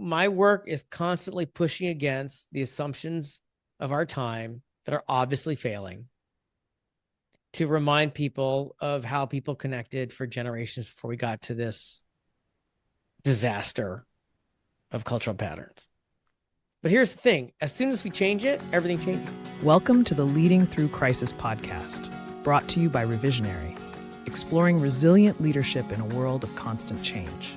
My work is constantly pushing against the assumptions of our time that are obviously failing, to remind people of how people connected for generations before we got to this disaster of cultural patterns. But here's the thing, as soon as we change it, everything changes. Welcome to the Leading Through Crisis podcast, brought to you by Revisionary, exploring resilient leadership in a world of constant change.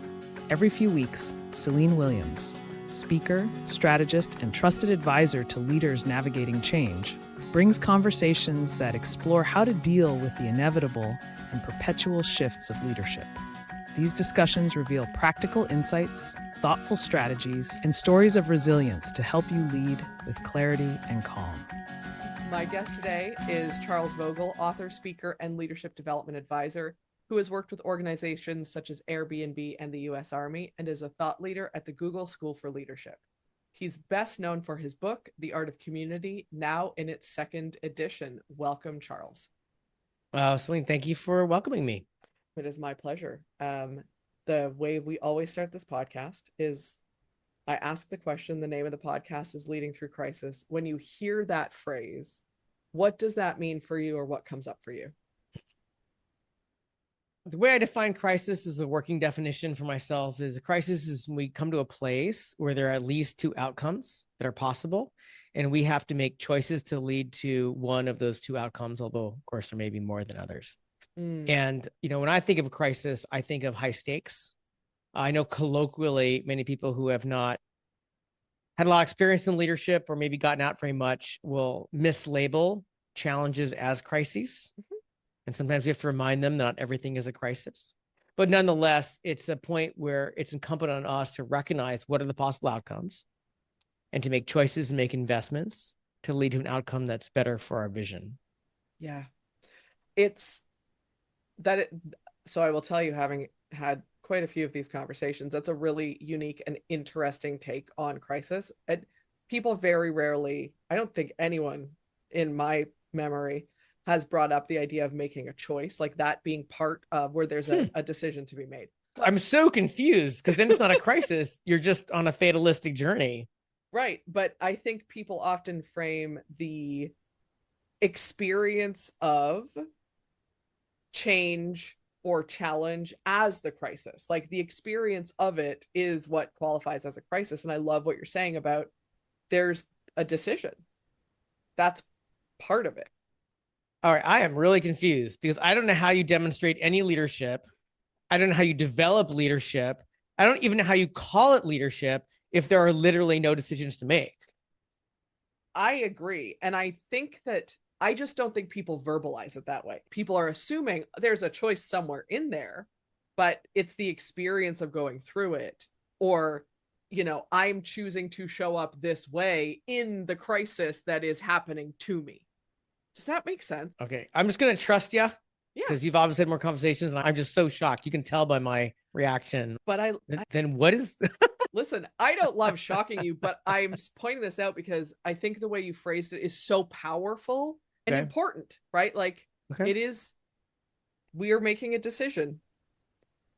Every few weeks, Céline Williams, speaker, strategist, and trusted advisor to leaders navigating change, brings conversations that explore how to deal with the inevitable and perpetual shifts of leadership. These discussions reveal practical insights, thoughtful strategies, and stories of resilience to help you lead with clarity and calm. My guest today is Charles Vogl, author, speaker, and leadership development advisor, who has worked with organizations such as Airbnb and the U.S. Army and is a thought leader at the Google School for Leadership. He's best known for his book, The Art of Community, now in its second edition. Welcome, Charles. Céline, thank you for welcoming me. It is my pleasure. The way we always start this podcast is I ask the question, the name of the podcast is Leading Through Crisis. When you hear that phrase, what does that mean for you, or what comes up for you? The way I define crisis as a working definition for myself is a crisis is when we come to a place where there are at least two outcomes that are possible, and we have to make choices to lead to one of those two outcomes, although, of course, there may be more than others. And, when I think of a crisis, I think of high stakes. I know colloquially, many people who have not had a lot of experience in leadership or maybe gotten out very much will mislabel challenges as crises. Mm-hmm. And sometimes we have to remind them that not everything is a crisis. But nonetheless, it's a point where it's incumbent on us to recognize what are the possible outcomes and to make choices and make investments to lead to an outcome that's better for our vision. Yeah. So I will tell you, having had quite a few of these conversations, that's a really unique and interesting take on crisis. And people very rarely, I don't think anyone in my memory has brought up the idea of making a choice, like that being part of where there's a decision to be made. I'm so confused because then it's not a crisis. You're just on a fatalistic journey. Right. But I think people often frame the experience of change or challenge as the crisis. Like the experience of it is what qualifies as a crisis. And I love what you're saying about there's a decision. That's part of it. All right, I am really confused because I don't know how you demonstrate any leadership. I don't know how you develop leadership. I don't even know how you call it leadership if there are literally no decisions to make. I agree. And I think that I just don't think people verbalize it that way. People are assuming there's a choice somewhere in there, but it's the experience of going through it, or, I'm choosing to show up this way in the crisis that is happening to me. Does that make sense? Okay. I'm just going to trust you. Yeah. Because you've obviously had more conversations and I'm just so shocked. You can tell by my reaction. But then what is... Listen, I don't love shocking you, but I'm pointing this out because I think the way you phrased it is so powerful and important, right? Like it is, we are making a decision,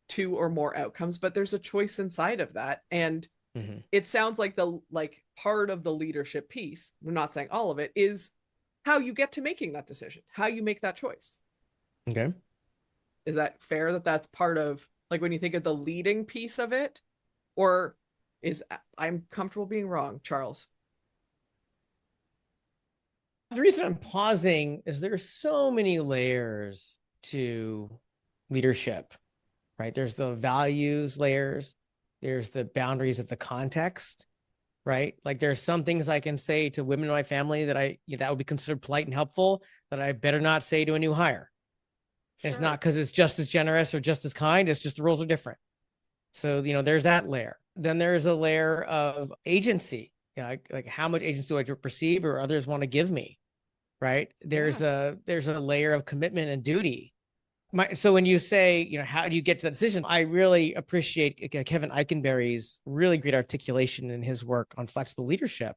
two or more outcomes, but there's a choice inside of that. And it sounds like part of the leadership piece, we're not saying all of it, is how you get to making that decision, how you make that choice. Okay. Is that fair that that's part of, like, when you think of the leading piece of it? Or I'm comfortable being wrong, Charles? The reason I'm pausing is there's so many layers to leadership, right? There's the values layers. There's the boundaries of the context, right? Like there's some things I can say to women in my family that that would be considered polite and helpful that I better not say to a new hire. Sure. It's not because it's just as generous or just as kind. It's just the rules are different. So, there's that layer. Then there's a layer of agency, like how much agency do I perceive or others want to give me, right? There's a layer of commitment and duty. So when you say, how do you get to that decision? I really appreciate Kevin Eikenberry's really great articulation in his work on flexible leadership.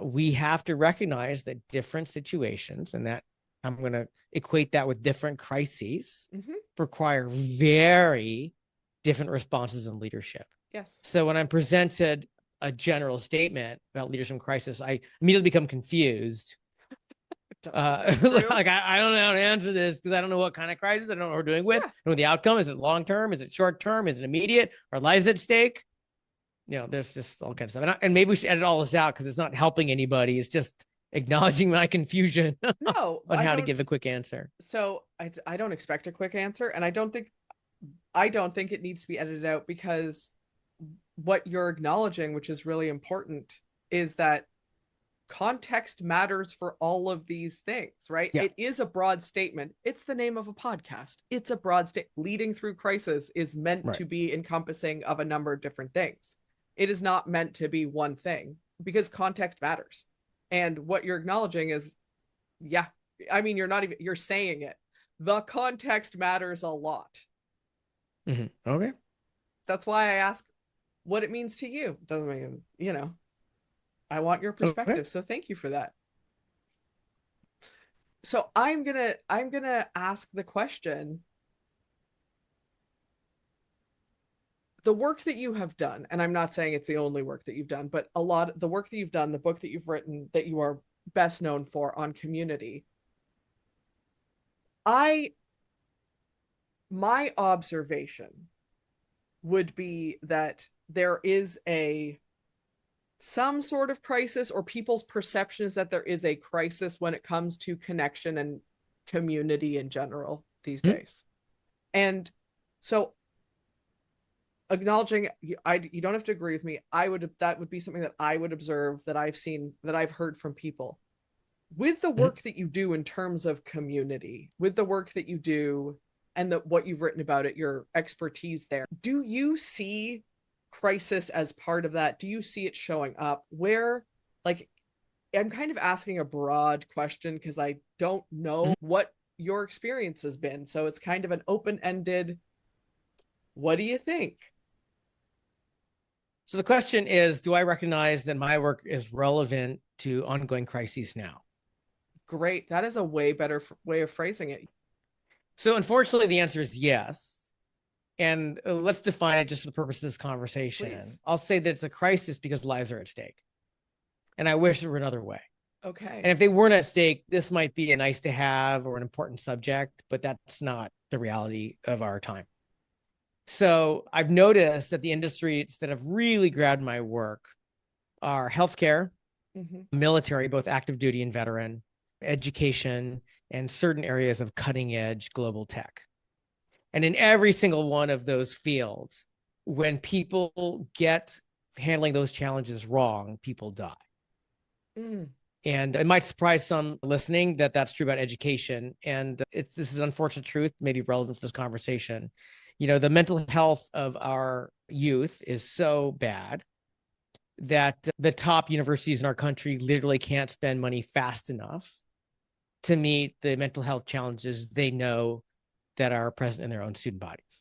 We have to recognize that different situations, and that I'm going to equate that with different crises, require very different responses in leadership. Yes. So when I'm presented a general statement about leadership crisis, I immediately become confused. Like I don't know how to answer this because I don't know what kind of crisis. I don't know what we're doing with. I don't know the outcome. Is it long term? Is it short term? Is it immediate? Are lives at stake? There's just all kinds of stuff. And maybe we should edit all this out because it's not helping anybody. It's just acknowledging my confusion on how to give a quick answer. So I don't expect a quick answer, and I don't think it needs to be edited out, because what you're acknowledging, which is really important, is that context matters for all of these things, right? Yeah. It is a broad statement. It's the name of a podcast. It's a broad statement. Leading through crisis is meant to be encompassing of a number of different things. It is not meant to be one thing, because context matters. And what you're acknowledging is, you're saying it. The context matters a lot. Mm-hmm. Okay. That's why I ask what it means to you. Doesn't mean, I want your perspective. Okay. So thank you for that. So I'm gonna ask the question. The work that you have done, and I'm not saying it's the only work that you've done, but a lot of the work that you've done, the book that you've written that you are best known for on community. My observation would be that there is some sort of crisis, or people's perception is that there is a crisis when it comes to connection and community in general these days. And so acknowledging, you don't have to agree with me. That would be something that I would observe, that I've seen, that I've heard from people. With the work that you do in terms of community, with the work that you do and what you've written about it, your expertise there, do you see crisis as part of that? Do you see it showing up? Where, I'm kind of asking a broad question because I don't know what your experience has been. So it's kind of an open-ended, what do you think? So the question is, do I recognize that my work is relevant to ongoing crises now? Great. That is a way better way of phrasing it. So unfortunately, the answer is yes. And let's define it just for the purpose of this conversation. Please. I'll say that it's a crisis because lives are at stake. And I wish there were another way. Okay. And if they weren't at stake, this might be a nice to have or an important subject, but that's not the reality of our time. So I've noticed that the industries that have really grabbed my work are healthcare, military, both active duty and veteran, education, and certain areas of cutting edge global tech. And in every single one of those fields, when people get handling those challenges wrong, people die. And it might surprise some listening that that's true about education. And this is an unfortunate truth, maybe relevant to this conversation. The mental health of our youth is so bad that the top universities in our country literally can't spend money fast enough to meet the mental health challenges they know that are present in their own student bodies.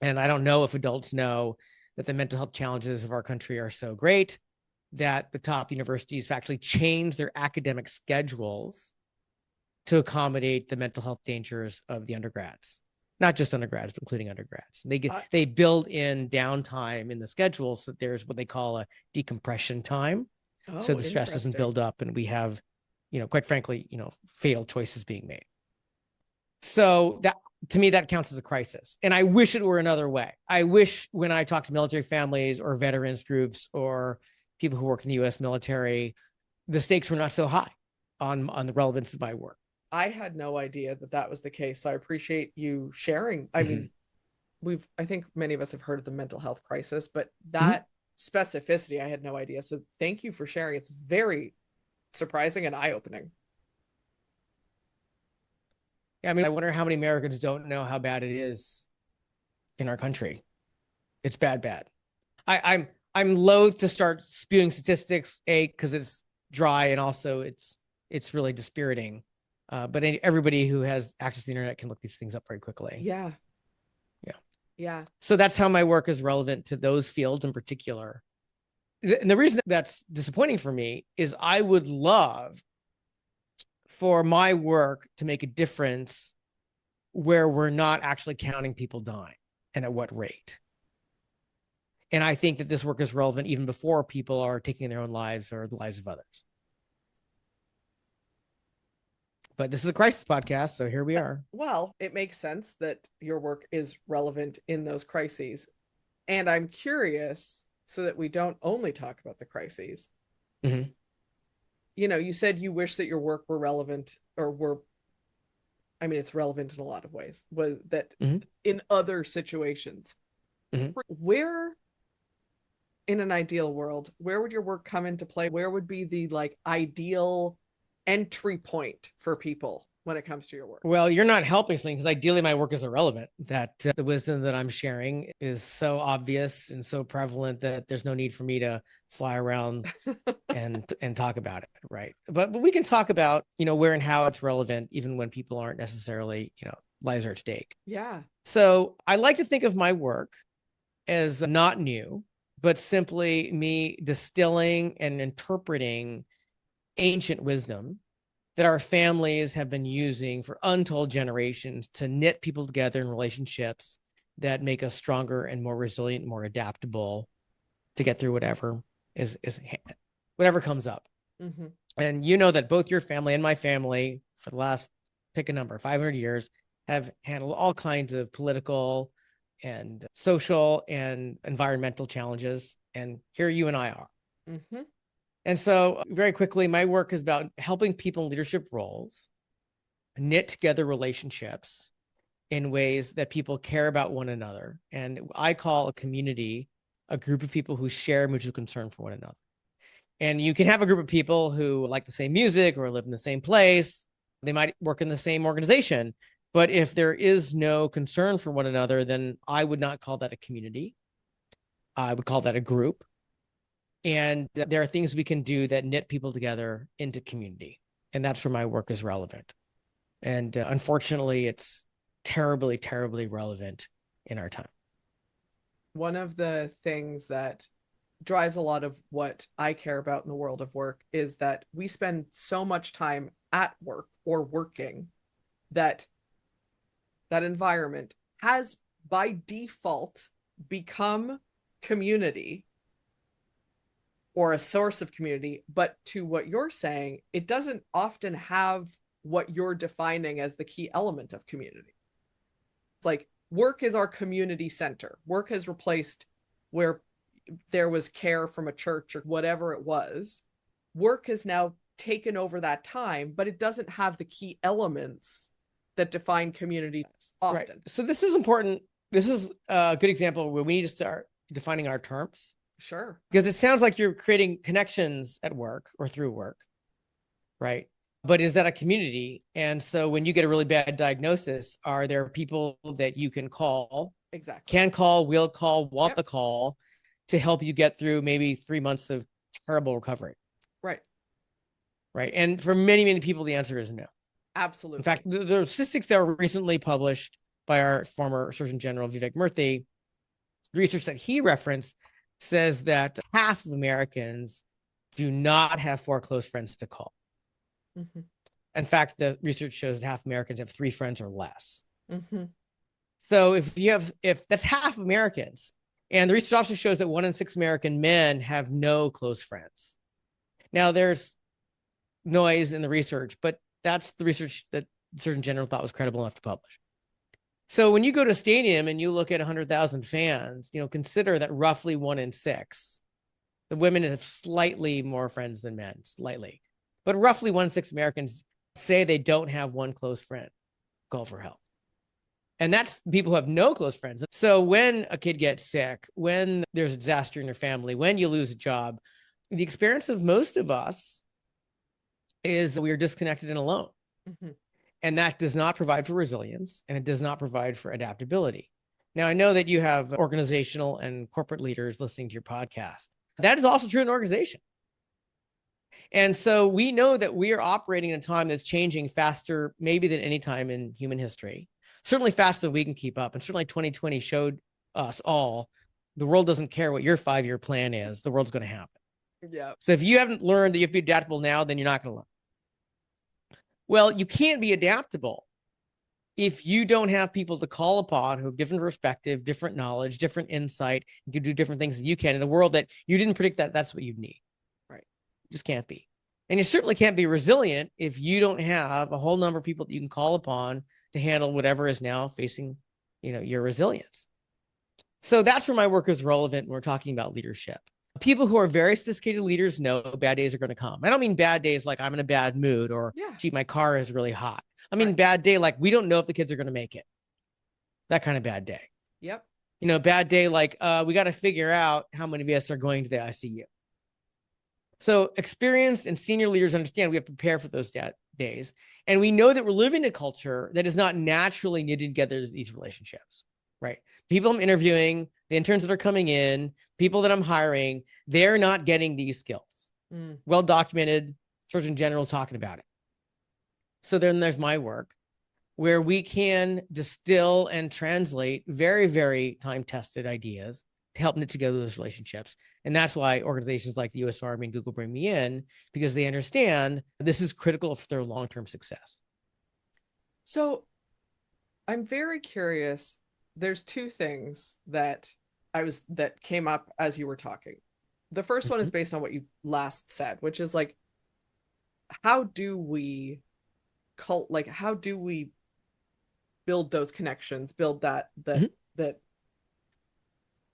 And I don't know if adults know that the mental health challenges of our country are so great that the top universities actually change their academic schedules to accommodate the mental health dangers of the undergrads. Not just undergrads, but including undergrads. They build in downtime in the schedule, so there's what they call a decompression time. So the stress doesn't build up, and we have, quite frankly, fatal choices being made. So that, to me, that counts as a crisis. And I wish it were another way. I wish when I talk to military families or veterans groups or people who work in the U.S. military, the stakes were not so high on the relevance of my work. I had no idea that was the case. So I appreciate you sharing. I mean, I think many of us have heard of the mental health crisis, but that specificity, I had no idea. So thank you for sharing. It's very surprising and eye-opening. Yeah, I wonder how many Americans don't know how bad it is in our country. It's bad. I'm loath to start spewing statistics, because it's dry, and also it's really dispiriting. But everybody who has access to the internet can look these things up very quickly. Yeah. So that's how my work is relevant to those fields in particular. And the reason that's disappointing for me is I would love for my work to make a difference where we're not actually counting people dying and at what rate. And I think that this work is relevant even before people are taking their own lives or the lives of others. But this is a crisis podcast, so here we are. Well, it makes sense that your work is relevant in those crises. And I'm curious, so that we don't only talk about the crises. Mm-hmm. You know, you said you wish that your work were relevant it's relevant in a lot of ways, was that in other situations. Where, in an ideal world, where would your work come into play? Where would be the ideal entry point for people when it comes to your work? Well, you're not helping something, because ideally my work is irrelevant. That the wisdom that I'm sharing is so obvious and so prevalent that there's no need for me to fly around and talk about it, right? But we can talk about, where and how it's relevant, even when people aren't necessarily, lives are at stake. Yeah. So I like to think of my work as not new, but simply me distilling and interpreting ancient wisdom that our families have been using for untold generations to knit people together in relationships that make us stronger and more resilient, more adaptable to get through whatever whatever comes up. And that both your family and my family, for the last, pick a number, 500 years, have handled all kinds of political and social and environmental challenges. And here you and I are. And so very quickly, my work is about helping people in leadership roles knit together relationships in ways that people care about one another. And I call a community a group of people who share mutual concern for one another. And you can have a group of people who like the same music or live in the same place. They might work in the same organization. But if there is no concern for one another, then I would not call that a community. I would call that a group. And there are things we can do that knit people together into community. And that's where my work is relevant. And unfortunately, it's terribly, terribly relevant in our time. One of the things that drives a lot of what I care about in the world of work is that we spend so much time at work or working that environment has by default become community or a source of community. But to what you're saying, it doesn't often have what you're defining as the key element of community. It's like work is our community center. Work has replaced where there was care from a church or whatever it was. Work has now taken over that time, but it doesn't have the key elements that define community often. Right. So this is important. This is a good example where we need to start defining our terms. Sure. Because it sounds like you're creating connections at work or through work, right? But is that a community? And so when you get a really bad diagnosis, are there people that you can call? Exactly. Can call, will call, want the call to help you get through maybe 3 months of terrible recovery? Right. Right. And for many, many people, the answer is no. Absolutely. In fact, the statistics that were recently published by our former Surgeon General, Vivek Murthy, the research that he referenced says that half of Americans do not have 4 close friends to call. In fact, the research shows that half Americans have 3 friends or less. So if that's half Americans, and the research also shows that 1 in 6 American men have no close friends. Now, there's noise in the research, but that's the research that the Surgeon General thought was credible enough to publish. So when you go to a stadium and you look at 100,000 fans, consider that roughly 1 in 6, the women have slightly more friends than men, slightly. But roughly 1 in 6 Americans say they don't have one close friend call for help. And that's people who have no close friends. So when a kid gets sick, when there's a disaster in your family, when you lose a job, the experience of most of us is we are disconnected and alone. And that does not provide for resilience, and it does not provide for adaptability. Now, I know that you have organizational and corporate leaders listening to your podcast. That is also true in an organization. And so we know that we are operating in a time that's changing faster, maybe than any time in human history, certainly faster than we can keep up. And certainly 2020 showed us all the world doesn't care what your 5-year plan is. The world's going to happen. Yeah. So if you haven't learned that you have to be adaptable now, then you're not going to learn. Well, you can't be adaptable if you don't have people to call upon who have different perspective, different knowledge, different insight, you can do different things that you can in a world that you didn't predict that that's what you'd need. Right. Just can't be. And you certainly can't be resilient if you don't have a whole number of people that you can call upon to handle whatever is now facing, your resilience. So that's where my work is relevant when we're talking about leadership. People who are very sophisticated leaders know bad days are going to come. I don't mean bad days like I'm in a bad mood or, gee, my car is really hot. I mean, bad day like we don't know if the kids are going to make it. That kind of bad day. Yep. Bad day like we got to figure out how many of us are going to the ICU. So experienced and senior leaders understand we have to prepare for those days. And we know that we're living in a culture that is not naturally knitted together these relationships, right? People I'm interviewing, the interns that are coming in, people that I'm hiring, they're not getting these skills. Well documented, Surgeon General talking about it. So then there's my work where we can distill and translate very, very time-tested ideas to help knit together those relationships. And that's why organizations like the US Army and Google bring me in, because they understand this is critical for their long-term success. So I'm very curious. There's two things that came up as you were talking. The first one is based on what you last said, which is like, how do we build those connections, build that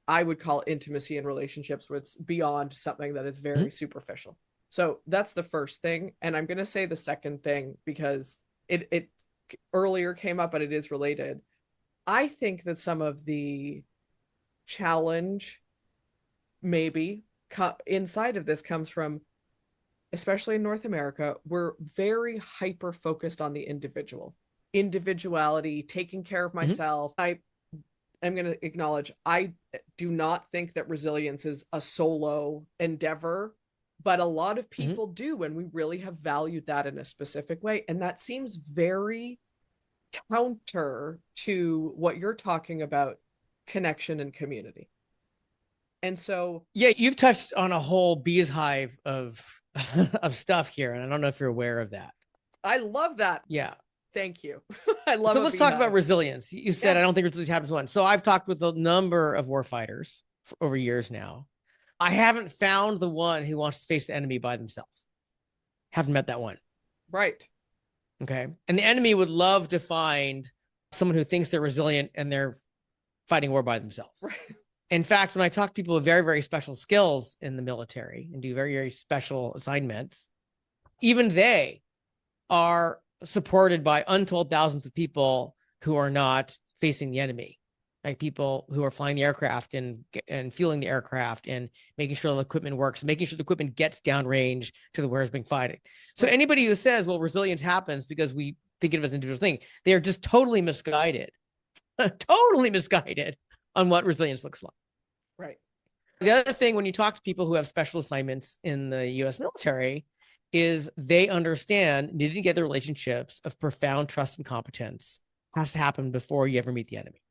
I would call intimacy in relationships where it's beyond something that is very superficial. So that's the first thing. And I'm going to say the second thing because it earlier came up, but it is related. I think that some of the challenge maybe inside of this comes from, especially in North America, we're very hyper focused on the individuality, taking care of myself. I'm going to acknowledge, I do not think that resilience is a solo endeavor, but a lot of people do, and we really have valued that in a specific way. And that seems very counter to what you're talking about, connection and community. And so, yeah, you've touched on a whole beehive of stuff here, and I don't know if you're aware of that. I love that. Yeah. Thank you. I love it. So let's talk about resilience. You said, I don't think resilience happens once. So I've talked with a number of warfighters for over years now. I haven't found the one who wants to face the enemy by themselves. Haven't met that one. Right. Okay. And the enemy would love to find someone who thinks they're resilient and they're fighting war by themselves. Right. In fact, when I talk to people with very, very special skills in the military and do very, very special assignments, even they are supported by untold thousands of people who are not facing the enemy, like people who are flying the aircraft and fueling the aircraft and making sure the equipment works, making sure the equipment gets downrange to the where it's being fighting. So anybody who says, well, resilience happens because we think of it as an individual thing, they are just totally misguided, totally misguided on what resilience looks like. Right. The other thing, when you talk to people who have special assignments in the U.S. military, is they understand needing to get the relationships of profound trust and competence has to happen before you ever meet the enemy.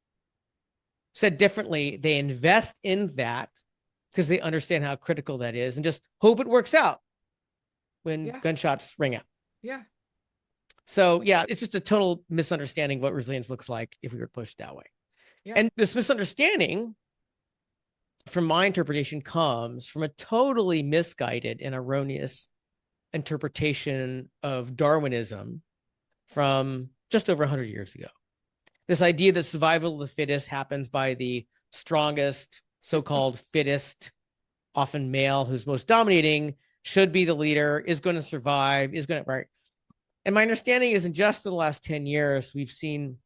Said differently, they invest in that because they understand how critical that is and just hope it works out when gunshots ring out. Yeah. So yeah, it's just a total misunderstanding what resilience looks like if we were pushed that way. Yeah. And this misunderstanding, from my interpretation, comes from a totally misguided and erroneous interpretation of Darwinism from just over 100 years ago. This idea that survival of the fittest happens by the strongest, so-called fittest, often male, who's most dominating, should be the leader, is going to survive, is going to, right? And my understanding is in just the last 10 years, we've seen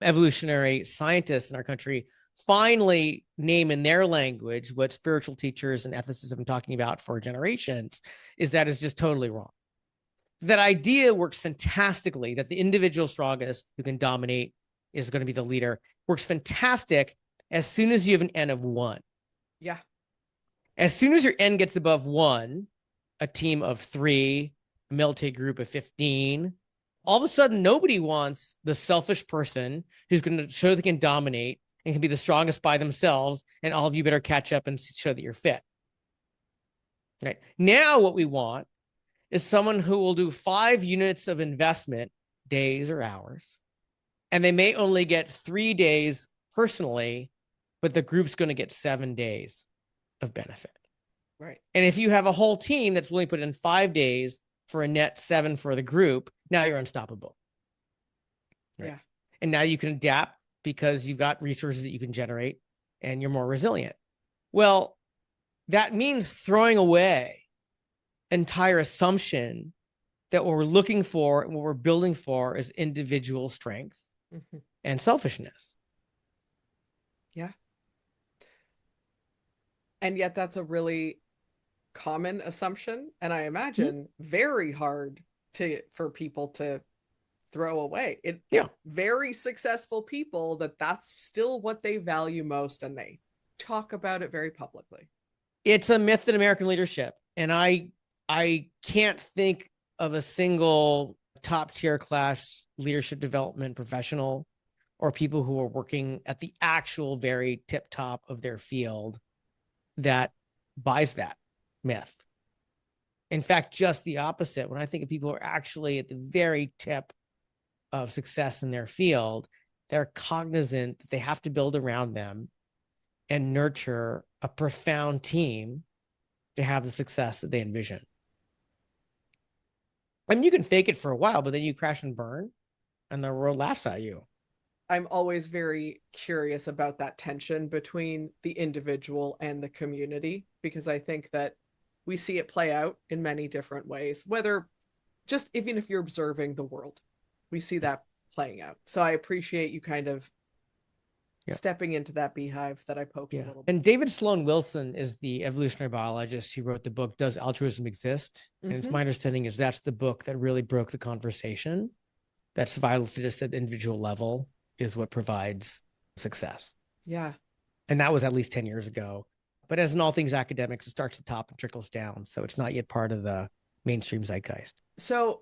evolutionary scientists in our country finally name in their language what spiritual teachers and ethicists have been talking about for generations, is that is just totally wrong. That idea works fantastically, that the individual strongest who can dominate is going to be the leader, works fantastic as soon as you have an N of 1. Yeah. As soon as your N gets above 1, a team of 3, a military group of 15, all of a sudden nobody wants the selfish person who's going to show they can dominate and can be the strongest by themselves, and all of you better catch up and show that you're fit. Right. Now what we want is someone who will do 5 units of investment, days or hours, And they may only get 3 days personally, but the group's going to get 7 days of benefit. Right. And if you have a whole team that's willing to put in 5 days for a net 7 for the group, now you're unstoppable. Right? Yeah. And now you can adapt because you've got resources that you can generate and you're more resilient. Well, that means throwing away entire assumption that what we're looking for and what we're building for is individual strength and selfishness. Yeah. And yet that's a really common assumption, and I imagine very hard for people to throw away. Very successful people, that's still what they value most, and they talk about it very publicly. It's a myth in American leadership, and I can't think of a single top tier class leadership development professional or people who are working at the actual very tip top of their field that buys that myth. In fact, just the opposite. When I think of people who are actually at the very tip of success in their field, they're cognizant that they have to build around them and nurture a profound team to have the success that they envision. I mean, you can fake it for a while, but then you crash and burn and the world laughs at you. I'm always very curious about that tension between the individual and the community, because I think that we see it play out in many different ways, whether just even if you're observing the world, we see that playing out. So I appreciate you kind of stepping into that beehive that I poked a little bit. And David Sloan Wilson is the evolutionary biologist who wrote the book, Does Altruism Exist? And it's my understanding is that's the book that really broke the conversation that survival of the fittest at the individual level is what provides success. Yeah. And that was at least 10 years ago. But as in all things academics, it starts at the top and trickles down. So it's not yet part of the mainstream zeitgeist. So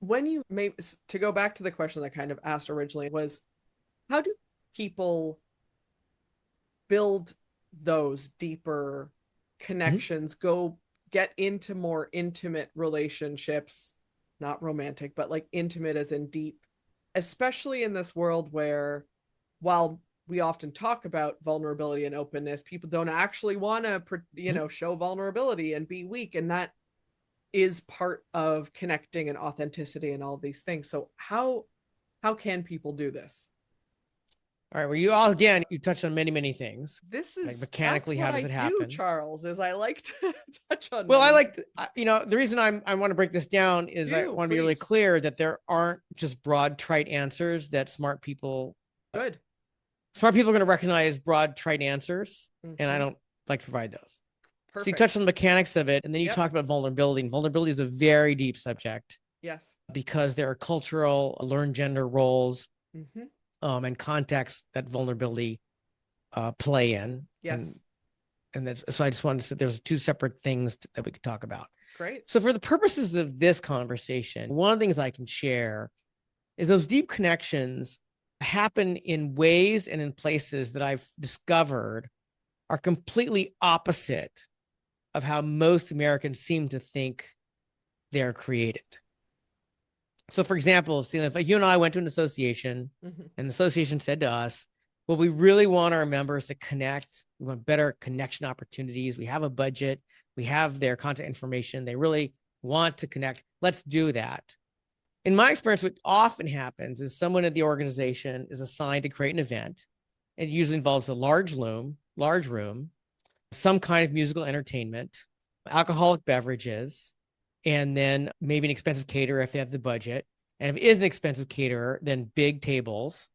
to go back to the question that I kind of asked originally was, how do people build those deeper connections, go get into more intimate relationships, not romantic, but like intimate as in deep, especially in this world where, while we often talk about vulnerability and openness, people don't actually want to, show vulnerability and be weak. And that is part of connecting and authenticity and all these things. So how can people do this? All right. Well, you touched on many, many things. This is like mechanically, how does it happen? Charles, is I like to touch on. Well, I like to, the reason I want to break this down is I want to be really clear that there aren't just broad, trite answers that smart people are going to recognize broad, trite answers. And I don't like to provide those. Perfect. So you touched on the mechanics of it, and then you talked about vulnerability. And vulnerability is a very deep subject. Yes. Because there are cultural, learned gender roles and contexts that vulnerability play in. Yes. And that's, so I just wanted to say there's two separate things that we could talk about. Great. So for the purposes of this conversation, one of the things I can share is those deep connections happen in ways and in places that I've discovered are completely opposite of how most Americans seem to think they're created. So for example, if you and I went to an association and the association said to us, well, we really want our members to connect. We want better connection opportunities. We have a budget. We have their contact information. They really want to connect. Let's do that. In my experience, what often happens is someone at the organization is assigned to create an event. It usually involves a large room, some kind of musical entertainment, alcoholic beverages, and then maybe an expensive caterer if they have the budget. And if it is an expensive caterer, then big tables,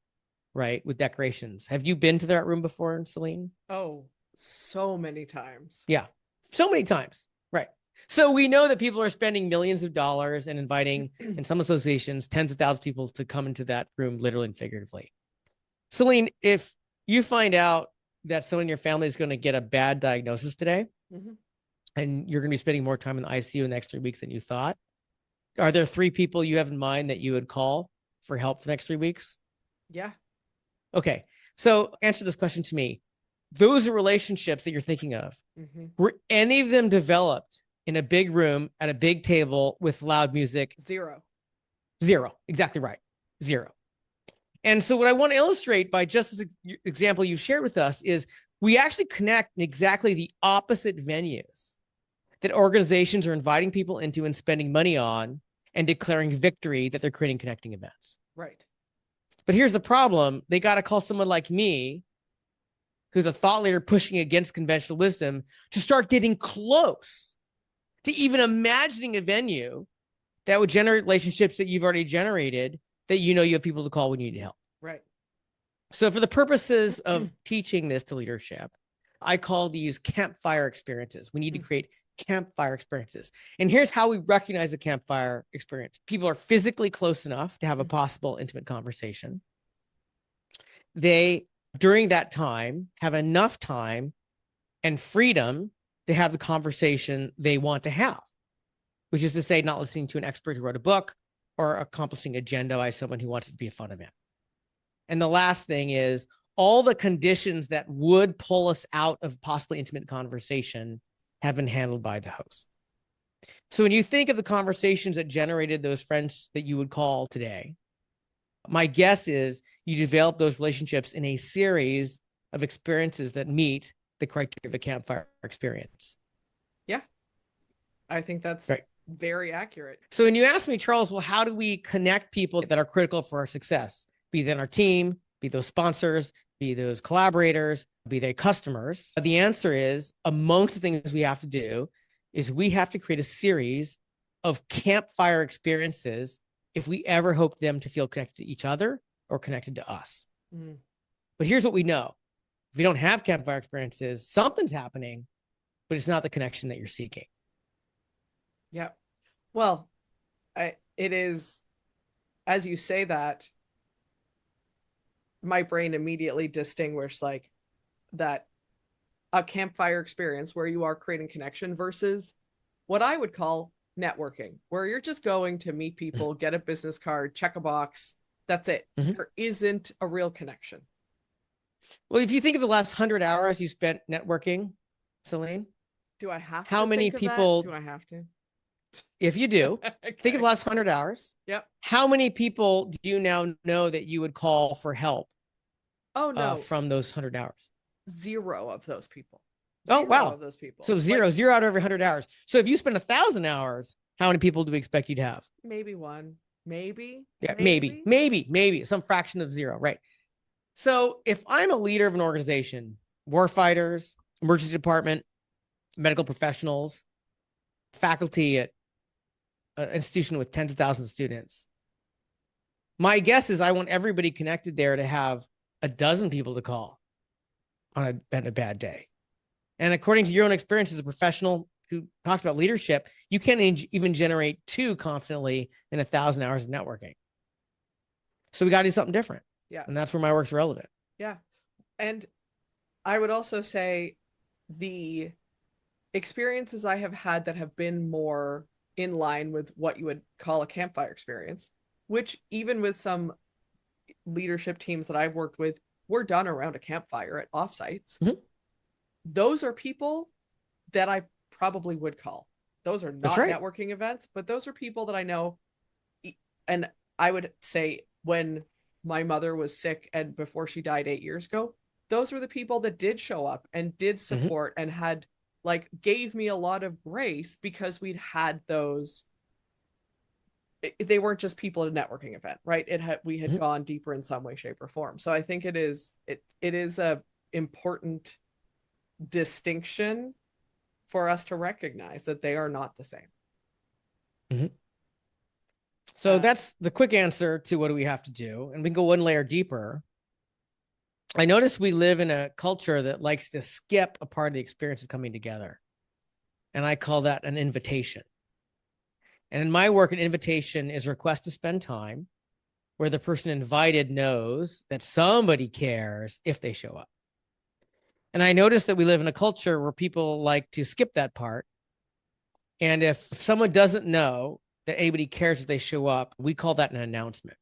right, with decorations. Have you been to that room before, Céline? Oh, so many times. Yeah, so many times, right. So we know that people are spending millions of dollars and inviting, in some associations, tens of thousands of people to come into that room, literally and figuratively. Céline, if you find out that someone in your family is going to get a bad diagnosis today, and you're going to be spending more time in the ICU in the next 3 weeks than you thought, are there 3 people you have in mind that you would call for help for the next 3 weeks? Yeah. Okay. So answer this question to me. Those are relationships that you're thinking of. Were any of them developed in a big room at a big table with loud music? Zero. Zero. Exactly right. Zero. And so what I want to illustrate by just this example you shared with us is we actually connect in exactly the opposite venues that organizations are inviting people into and spending money on and declaring victory that they're creating connecting events. Right. But here's the problem. They got to call someone like me, who's a thought leader pushing against conventional wisdom, to start getting close to even imagining a venue that would generate relationships that you've already generated, that you know you have people to call when you need help. Right. So for the purposes of teaching this to leadership, I call these campfire experiences. We need to create campfire experiences. And here's how we recognize a campfire experience. People are physically close enough to have a possible intimate conversation. They, during that time, have enough time and freedom to have the conversation they want to have, which is to say, not listening to an expert who wrote a book or accomplishing agenda by someone who wants it to be a fun event. And the last thing is all the conditions that would pull us out of possibly intimate conversation have been handled by the host. So when you think of the conversations that generated those friends that you would call today, my guess is you develop those relationships in a series of experiences that meet the criteria of a campfire experience. Yeah, I think that's right. Very accurate. So when you ask me, Charles, well, how do we connect people that are critical for our success? Be that our team, be those sponsors, be those collaborators, be they customers. The answer is, amongst the things we have to do is we have to create a series of campfire experiences if we ever hope them to feel connected to each other or connected to us. But here's what we know. If we don't have campfire experiences, something's happening, but it's not the connection that you're seeking. Yeah. Well, it is, as you say that, my brain immediately distinguished like that a campfire experience where you are creating connection versus what I would call networking, where you're just going to meet people, get a business card, check a box. That's it. There isn't a real connection. Well, if you think of the last 100 hours you spent networking, Céline, do I have to? How many people do I have to? If you do, okay. Think of the last 100 hours. Yep. How many people do you now know that you would call for help? Oh, no. From those 100 hours. Zero of those people. Oh, wow. Of those people. So zero out of every 100 hours. So if you spend 1,000 hours, how many people do we expect you to have? Maybe one. Maybe. Yeah, maybe some fraction of zero, right? So if I'm a leader of an organization, warfighters, emergency department, medical professionals, faculty at an institution with tens of thousands of students, my guess is I want everybody connected there to have a dozen people to call on a bad day. And according to your own experience as a professional who talked about leadership, you can't even generate 2 confidently in 1,000 hours of networking. So we got to do something different. Yeah. And that's where my work's relevant. Yeah. And I would also say the experiences I have had that have been more in line with what you would call a campfire experience, which even with some leadership teams that I've worked with, were done around a campfire at offsites. Those are people that I probably would call. Those are not networking events, but those are people that I know. And I would say when my mother was sick and before she died 8 years ago, those were the people that did show up and did support and had gave me a lot of grace because we'd had those. They weren't just people at a networking event, right? We had gone deeper in some way, shape, or form. So I think it is a important distinction for us to recognize that they are not the same. So that's the quick answer to what do we have to do. And we can go one layer deeper. I notice we live in a culture that likes to skip a part of the experience of coming together. And I call that an invitation. And in my work, an invitation is a request to spend time where the person invited knows that somebody cares if they show up. And I notice that we live in a culture where people like to skip that part. And if someone doesn't know that anybody cares if they show up, we call that an announcement.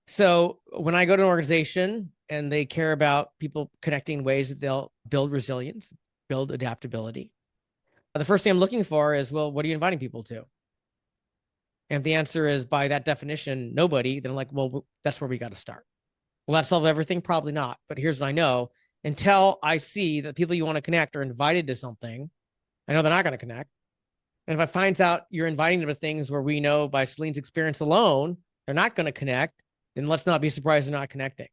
So when I go to an organization and they care about people connecting in ways that they'll build resilience, build adaptability, the first thing I'm looking for is, well, what are you inviting people to? And if the answer is by that definition, nobody, then I'm like, well, that's where we got to start. Will that solve everything? Probably not. But here's what I know. Until I see that people you want to connect are invited to something, I know they're not going to connect. And if I find out you're inviting them to things where we know by Celine's experience alone, they're not going to connect, then let's not be surprised they're not connecting.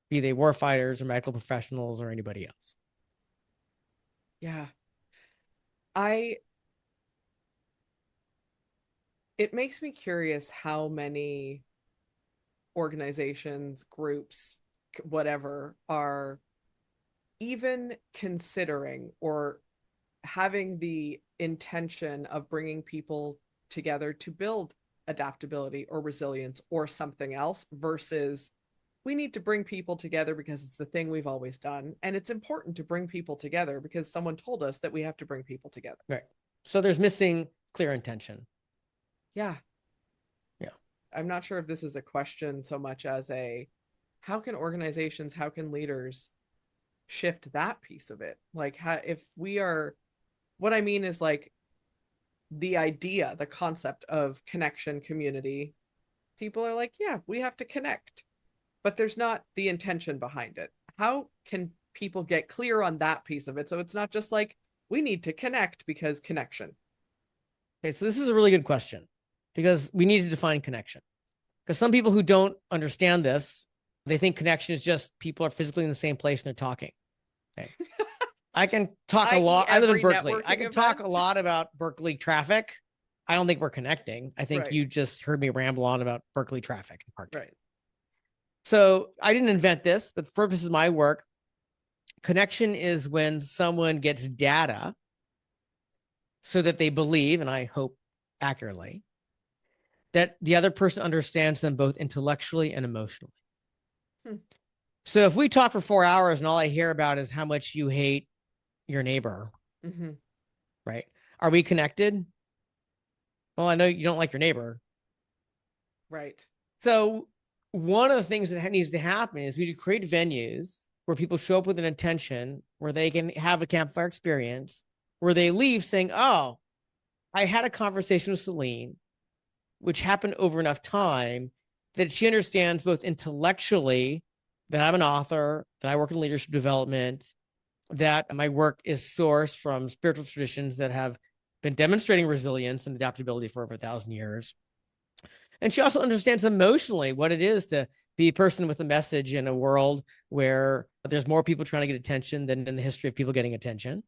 Be they war fighters or medical professionals or anybody else. Yeah. It makes me curious how many organizations, groups, whatever, are even considering or having the intention of bringing people together to build adaptability or resilience or something else, versus we need to bring people together because it's the thing we've always done. And it's important to bring people together because someone told us that we have to bring people together. Right. So there's missing clear intention. Yeah. Yeah. I'm not sure if this is a question so much as how can organizations, how can leaders shift that piece of it? Like, if we are, what I mean is like the idea, the concept of connection, community, people are like, yeah, we have to connect, but there's not the intention behind it. How can people get clear on that piece of it? So it's not just like, we need to connect because connection. Okay, so this is a really good question because we need to define connection. Because some people who don't understand this, they think connection is just people are physically in the same place and they're talking. Okay. I can talk a lot. I live in Berkeley. I can talk a lot about Berkeley traffic. I don't think we're connecting. I think you just heard me ramble on about Berkeley traffic and parking. Right. So I didn't invent this, but for purposes of my work, connection is when someone gets data so that they believe, and I hope accurately, that the other person understands them both intellectually and emotionally. So if we talk for 4 hours and all I hear about is how much you hate your neighbor, right? Are we connected? Well, I know you don't like your neighbor. Right. So one of the things that needs to happen is we need to create venues where people show up with an intention, where they can have a campfire experience, where they leave saying, oh, I had a conversation with Céline, which happened over enough time that she understands both intellectually that I'm an author, that I work in leadership development, that my work is sourced from spiritual traditions that have been demonstrating resilience and adaptability for over 1,000 years. And she also understands emotionally what it is to be a person with a message in a world where there's more people trying to get attention than in the history of people getting attention.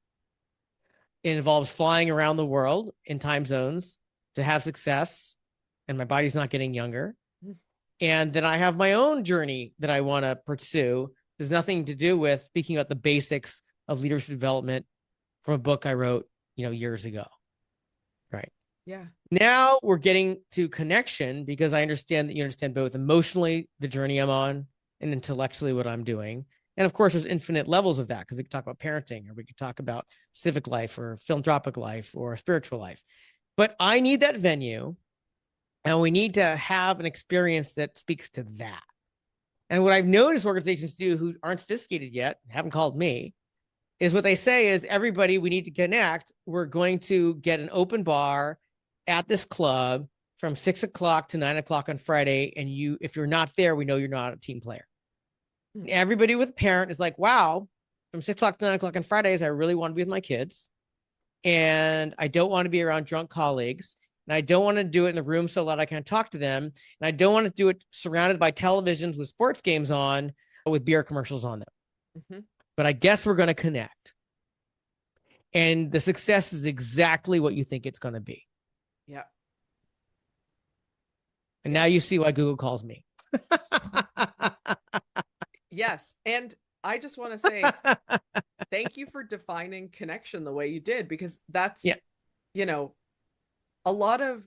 It involves flying around the world in time zones to have success, and my body's not getting younger. And then I have my own journey that I want to pursue. There's nothing to do with speaking about the basics of leadership development from a book I wrote, years ago. Right. Yeah. Now we're getting to connection because I understand that you understand both emotionally the journey I'm on and intellectually what I'm doing. And of course, there's infinite levels of that because we could talk about parenting, or we could talk about civic life or philanthropic life or spiritual life. But I need that venue, and we need to have an experience that speaks to that. And what I've noticed organizations do who aren't sophisticated yet, haven't called me, is what they say is, everybody, we need to connect. We're going to get an open bar at this club from 6 o'clock to 9 o'clock on Friday. And if you're not there, we know you're not a team player. Everybody with a parent is like, wow, from 6 o'clock to 9 o'clock on Fridays, I really want to be with my kids. And I don't want to be around drunk colleagues. And I don't want to do it in the room so loud I can't talk to them. And I don't want to do it surrounded by televisions with sports games on, with beer commercials on them. But I guess we're going to connect. And the success is exactly what you think it's going to be. Yeah. And now you see why Google calls me. Yes. And I just want to say thank you for defining connection the way you did, because that's, a lot of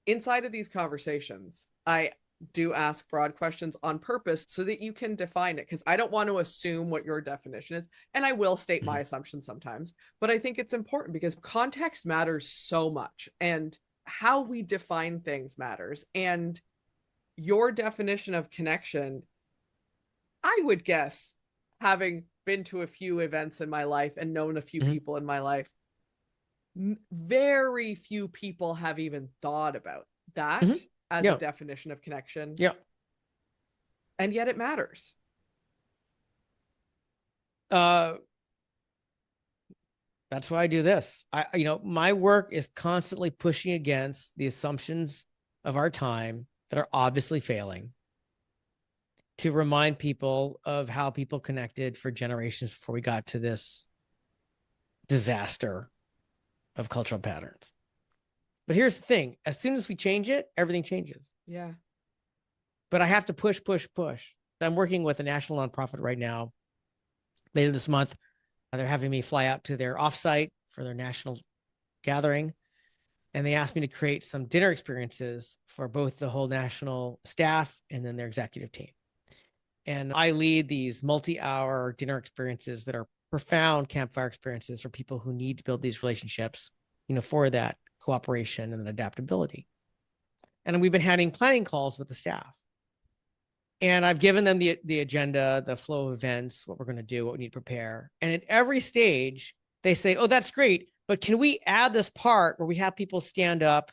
inside of these conversations, I do ask broad questions on purpose so that you can define it, because I don't want to assume what your definition is. And I will state my assumption sometimes, but I think it's important because context matters so much, and how we define things matters. And your definition of connection, I would guess, having been to a few events in my life and known a few people in my life, very few people have even thought about that as a definition of connection. Yeah. And yet it matters. That's why I do this. My work is constantly pushing against the assumptions of our time that are obviously failing, to remind people of how people connected for generations before we got to this disaster of cultural patterns. But here's the thing. As soon as we change it, everything changes. Yeah. But I have to push. I'm working with a national nonprofit right now. Later this month, they're having me fly out to their offsite for their national gathering. And they asked me to create some dinner experiences for both the whole national staff and then their executive team. And I lead these multi-hour dinner experiences that are profound campfire experiences for people who need to build these relationships, for that cooperation and adaptability. And we've been having planning calls with the staff. And I've given them the agenda, the flow of events, what we're going to do, what we need to prepare. And at every stage, they say, oh, that's great, but can we add this part where we have people stand up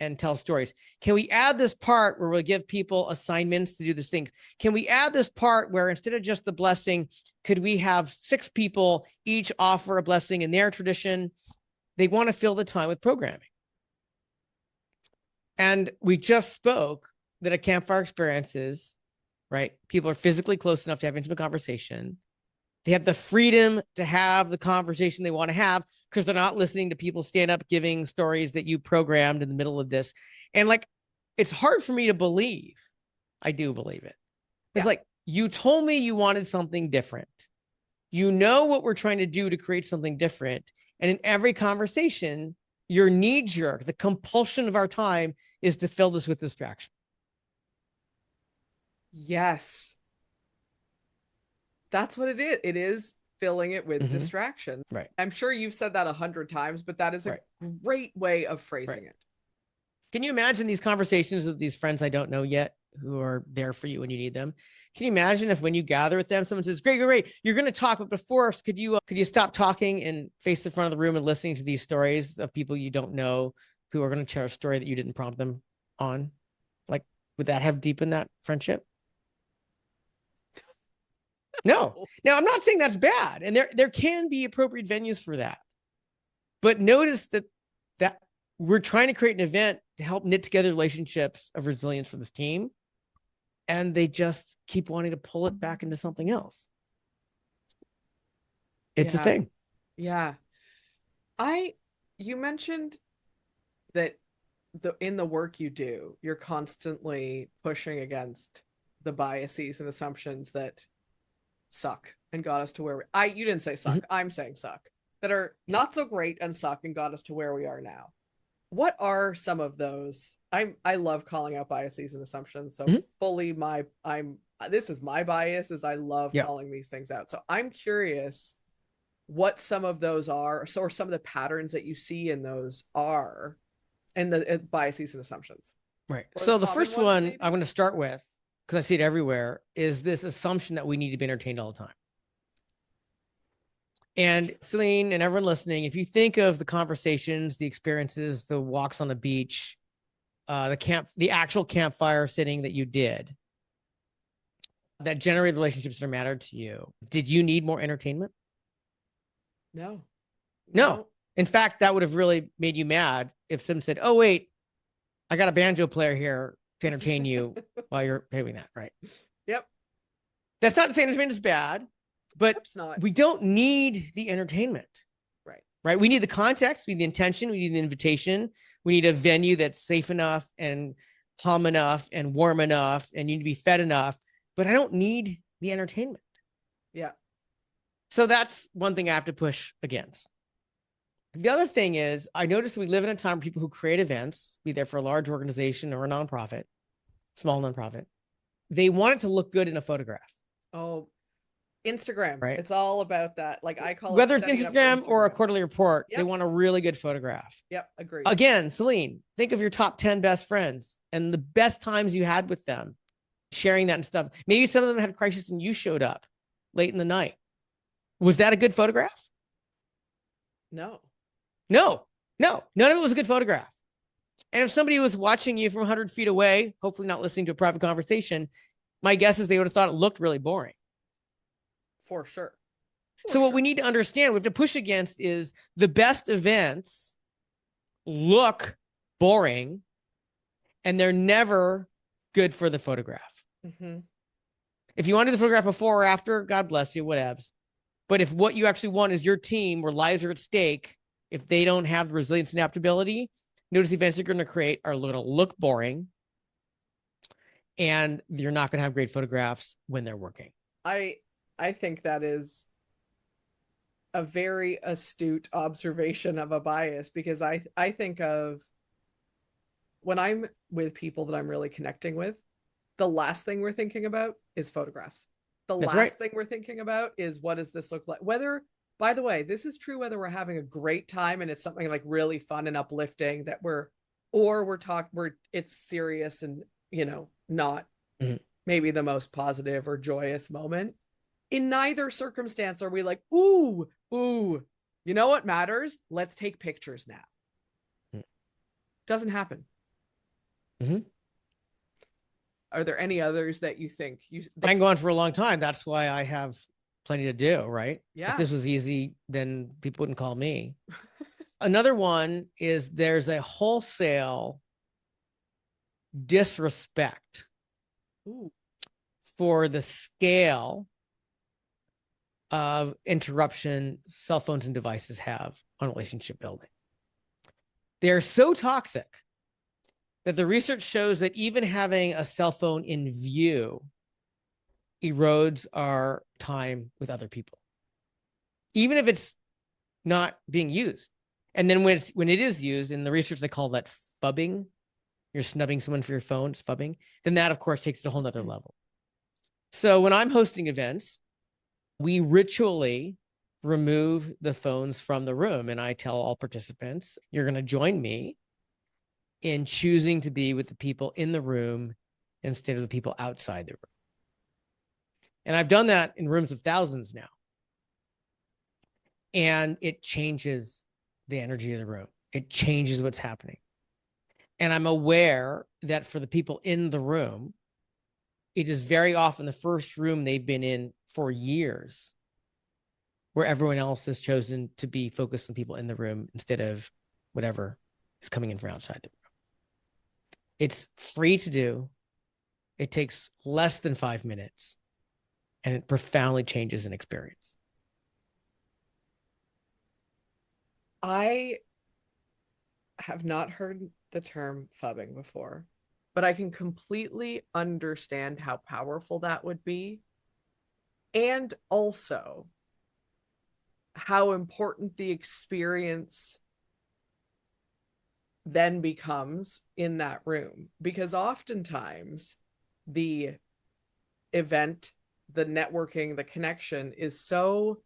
and tell stories? Can we add this part where we'll give people assignments to do this thing? Can we add this part where instead of just the blessing, could we have 6 people each offer a blessing in their tradition? They want to fill the time with programming. And we just spoke that at campfire experiences, right, people are physically close enough to have intimate conversation. They have the freedom to have the conversation they want to have because they're not listening to people stand up giving stories that you programmed in the middle of this. And it's hard for me to believe. I do believe it. It's like, you told me you wanted something different. You know what we're trying to do to create something different. And in every conversation, your knee jerk, the compulsion of our time is to fill this with distraction. Yes. That's what it is. It is filling it with distraction. Right. I'm sure you've said that 100 times, but that is a great way of phrasing it. Can you imagine these conversations with these friends I don't know yet who are there for you when you need them? Can you imagine if when you gather with them, someone says, great, you're going to talk, but before, could you stop talking and face the front of the room and listening to these stories of people you don't know who are going to share a story that you didn't prompt them on? Would that have deepened that friendship? No. Now, I'm not saying that's bad. And there can be appropriate venues for that. But notice that we're trying to create an event to help knit together relationships of resilience for this team. And they just keep wanting to pull it back into something else. It's a thing. Yeah. You mentioned that in the work you do, you're constantly pushing against the biases and assumptions that suck and got us to where you didn't say suck, I'm saying suck, that are not so great and suck and got us to where we are now. What are some of those? I love calling out biases and assumptions. So fully this is my bias, is I love calling these things out. So I'm curious what some of those are, or some of the patterns that you see in those are, and the biases and assumptions. Right. So the first one maybe I'm going to start with, because I see it everywhere, is this assumption that we need to be entertained all the time. And Céline and everyone listening, if you think of the conversations, the experiences, the walks on the beach, the actual campfire sitting that you did, that generated relationships that mattered to you, did you need more entertainment? No. In fact, that would have really made you mad if someone said, oh, wait, I got a banjo player here to entertain you while you're doing that, right? Yep. That's not to say entertainment is bad, but we don't need the entertainment. Right. We need the context, we need the intention, we need the invitation. We need a venue that's safe enough and calm enough and warm enough, and you need to be fed enough, but I don't need the entertainment. Yeah. So that's one thing I have to push against. The other thing is, I noticed we live in a time where people who create events, be there for a large organization or a nonprofit, small nonprofit, they want it to look good in a photograph. Oh, Instagram, right? It's all about that. Like I call it, whether it's Instagram or a quarterly report, they want a really good photograph. Yep, agreed. Again, Céline, think of your top 10 best friends and the best times you had with them, sharing that and stuff. Maybe some of them had a crisis and you showed up late in the night. Was that a good photograph? No. No, none of it was a good photograph. And if somebody was watching you from 100 feet away, hopefully not listening to a private conversation, my guess is they would have thought it looked really boring. For sure. So what we need to understand, we have to push against is the best events look boring and they're never good for the photograph. Mm-hmm. If you want to do the photograph before or after, God bless you, whatevs. But if what you actually want is your team where lives are at stake, if they don't have the resilience and adaptability, notice the events you're going to create are going to look boring and you're not going to have great photographs when they're working. I think that is a very astute observation of a bias, because I think of when I'm with people that I'm really connecting with, the last thing we're thinking about is photographs. That's right. Thing we're thinking about is, what does this look like? Whether, by the way, this is true whether we're having a great time and it's something like really fun and uplifting that it's serious and, not maybe the most positive or joyous moment. In neither circumstance are we like, ooh, you know what matters? Let's take pictures now. Doesn't happen. Mm-hmm. Are there any others that you think I can go on for a long time. That's why I have plenty to do, right? Yeah. If this was easy, then people wouldn't call me. Another one is there's a wholesale disrespect for the scale of interruption cell phones and devices have on relationship building. They're so toxic that the research shows that even having a cell phone in view erodes our time with other people, even if it's not being used. And then when it is used, in the research, they call that phubbing. You're snubbing someone for your phone, it's phubbing. Then that, of course, takes it a whole nother level. So when I'm hosting events, we ritually remove the phones from the room. And I tell all participants, you're going to join me in choosing to be with the people in the room instead of the people outside the room. And I've done that in rooms of thousands now. And it changes the energy of the room. It changes what's happening. And I'm aware that for the people in the room, it is very often the first room they've been in for years where everyone else has chosen to be focused on people in the room instead of whatever is coming in from outside the room. It's free to do. It takes less than 5 minutes, and it profoundly changes an experience. I have not heard the term phubbing before, but I can completely understand how powerful that would be, and also how important the experience then becomes in that room, because oftentimes the event, the networking, the connection is so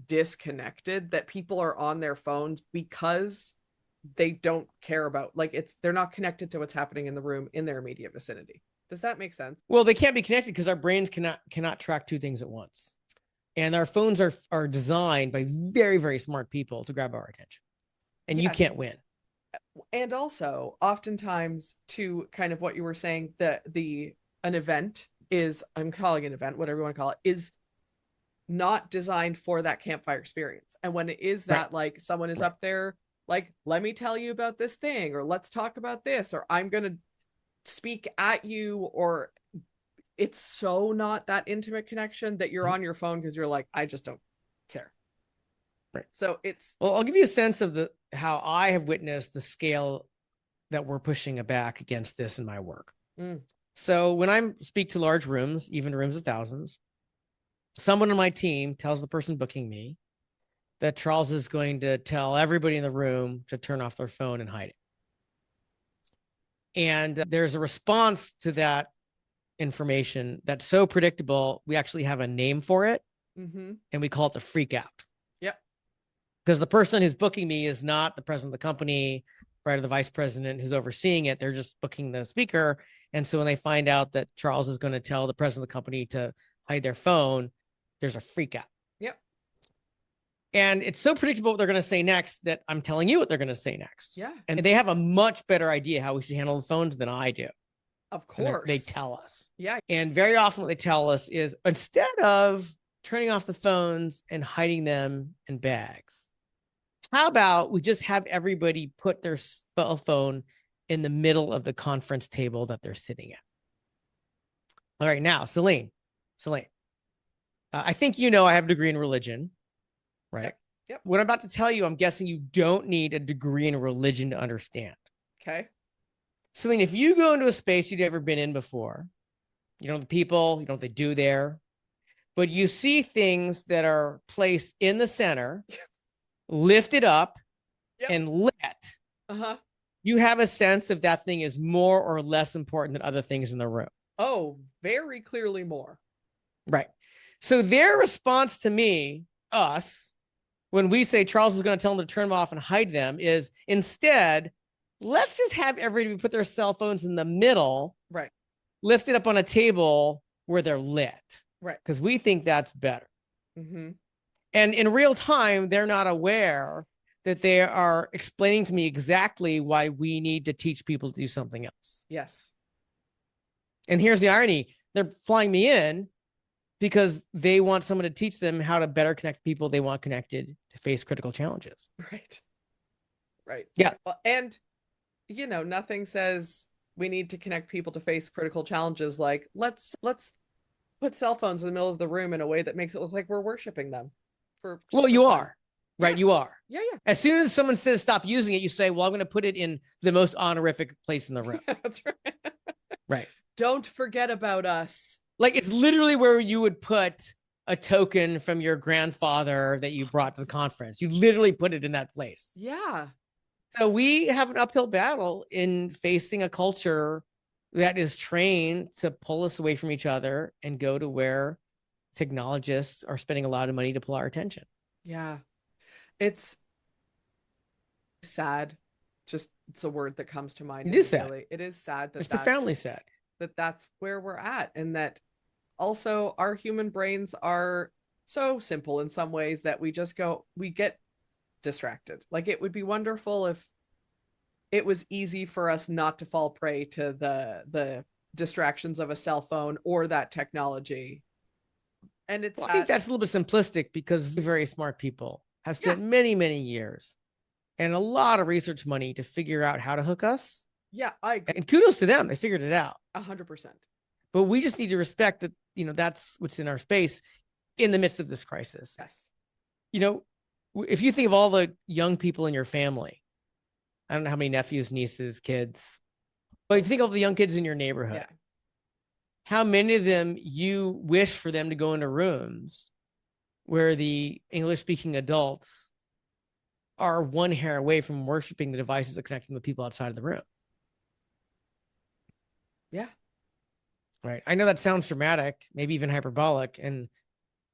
disconnected that people are on their phones because they don't care about, they're not connected to what's happening in the room in their immediate vicinity. Does that make sense? Well, they can't be connected because our brains cannot track two things at once. And our phones are designed by very, very smart people to grab our attention. And you can't win. And also, oftentimes, to kind of what you were saying, an event is, I'm calling it an event, whatever you want to call it, is not designed for that campfire experience. And when it is that, like, someone is up there, like, let me tell you about this thing, or let's talk about this, or I'm going to speak at you, or it's so not that intimate connection that you're on your phone because you're like, I just don't care. Right. So it's... Well, I'll give you a sense of how I have witnessed the scale that we're pushing back against this in my work. So when I speak to large rooms, even rooms of thousands, someone on my team tells the person booking me that Charles is going to tell everybody in the room to turn off their phone and hide it. And there's a response to that information that's so predictable, we actually have a name for it, and we call it the freak out. Yep. Because the person who's booking me is not the president of the company, right, or the vice president who's overseeing it. They're just booking the speaker. And so when they find out that Charles is going to tell the president of the company to hide their phone, there's a freak out. Yep. And it's so predictable what they're going to say next that I'm telling you what they're going to say next. Yeah. And they have a much better idea how we should handle the phones than I do. Of course. They tell us. Yeah. And very often what they tell us is, instead of turning off the phones and hiding them in bags, how about we just have everybody put their cell phone in the middle of the conference table that they're sitting at? All right, now, Céline, I think I have a degree in religion, right? Yep. What I'm about to tell you, I'm guessing you don't need a degree in religion to understand. Okay. Céline, if you go into a space you've ever been in before, you know the people, you know what they do there, but you see things that are placed in the center, lifted up, and lit, you have a sense if that thing is more or less important than other things in the room. Oh, very clearly more. Right. So their response to me, us, when we say Charles is going to tell them to turn them off and hide them, is instead, let's just have everybody put their cell phones in the middle, right, lifted up on a table where they're lit, right, because we think that's better. Mm-hmm. And in real time, they're not aware that they are explaining to me exactly why we need to teach people to do something else. Yes. And here's the irony. They're flying me in because they want someone to teach them how to better connect people they want connected to face critical challenges. Right. Right. Yeah. Well, and, nothing says we need to connect people to face critical challenges like, let's put cell phones in the middle of the room in a way that makes it look like we're worshiping them. You are. Right, yeah. You are. Yeah. As soon as someone says stop using it, you say, well, I'm going to put it in the most honorific place in the room. That's right. Right. Don't forget about us. Like, it's literally where you would put a token from your grandfather that you brought to the conference. You literally put it in that place. Yeah. So we have an uphill battle in facing a culture that is trained to pull us away from each other and go to where technologists are spending a lot of money to pull our attention. Yeah. It's sad. Just, it's a word that comes to mind. It is sad. It is sad that it's profoundly sad that's where we're at. And that also our human brains are so simple in some ways that we get distracted. Like, it would be wonderful if it was easy for us not to fall prey to the distractions of a cell phone or that technology. And I think that's a little bit simplistic, because very smart people have spent many, many years and a lot of research money to figure out how to hook us. Yeah, I agree. And kudos to them. They figured it out. 100%. But we just need to respect that, that's what's in our space in the midst of this crisis. Yes. If you think of all the young people in your family, I don't know how many nephews, nieces, kids, but if you think of the young kids in your neighborhood, how many of them you wish for them to go into rooms where the English-speaking adults are one hair away from worshiping the devices that connect them with people outside of the room? Yeah. Right. I know that sounds dramatic, maybe even hyperbolic. And